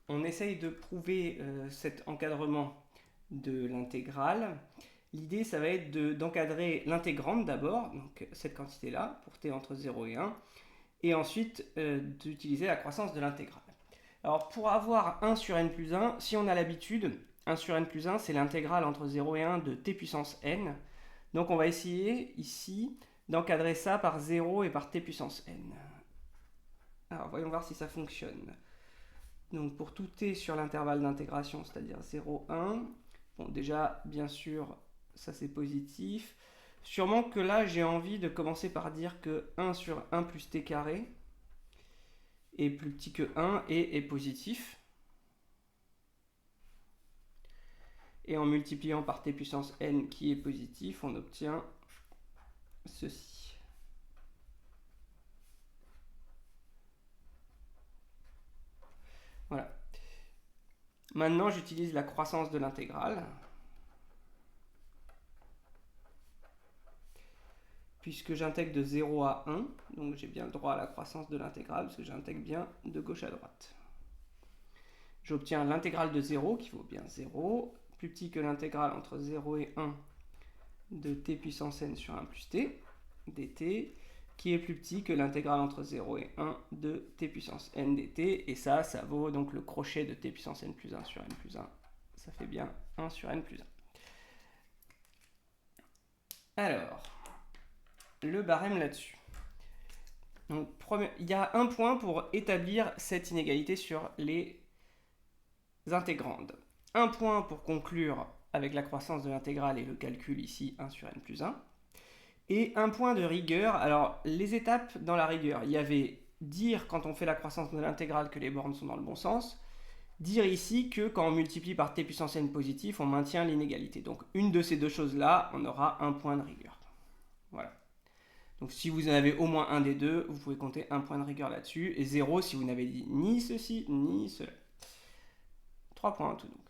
on essaye de prouver cet encadrement de l'intégrale. L'idée, ça va être d'encadrer l'intégrande d'abord, donc cette quantité-là, pour t entre 0 et 1, et ensuite d'utiliser la croissance de l'intégrale. Alors pour avoir 1 sur n plus 1, si on a l'habitude, 1 sur n plus 1, c'est l'intégrale entre 0 et 1 de t puissance n. Donc on va essayer ici d'encadrer ça par 0 et par t puissance n. Alors voyons voir si ça fonctionne. Donc pour tout t sur l'intervalle d'intégration, c'est-à-dire 0, 1, bon déjà bien sûr ça c'est positif. Sûrement que là j'ai envie de commencer par dire que 1 sur 1 plus t carré est plus petit que 1 et est positif. Et en multipliant par t puissance n qui est positif, on obtient ceci. Voilà. Maintenant, j'utilise la croissance de l'intégrale. Puisque j'intègre de 0 à 1, donc j'ai bien le droit à la croissance de l'intégrale, parce que j'intègre bien de gauche à droite. J'obtiens l'intégrale de 0, qui vaut bien 0, plus petit que l'intégrale entre 0 et 1 de t puissance n sur 1 plus t, dt, qui est plus petit que l'intégrale entre 0 et 1 de t puissance n dt, et ça vaut donc le crochet de t puissance n plus 1 sur n plus 1. Ça fait bien 1 sur n plus 1. Alors, le barème là-dessus. Donc, il y a un point pour établir cette inégalité sur les intégrandes. Un point pour conclure avec la croissance de l'intégrale et le calcul ici 1 sur n plus 1. Et un point de rigueur. Alors, les étapes dans la rigueur, il y avait dire quand on fait la croissance de l'intégrale que les bornes sont dans le bon sens. Dire ici que quand on multiplie par t puissance n positif, on maintient l'inégalité. Donc, une de ces deux choses-là, on aura un point de rigueur. Voilà. Donc si vous en avez au moins un des deux, vous pouvez compter un point de rigueur là-dessus. Et 0 si vous n'avez dit ni ceci, ni cela. 3 points en tout donc.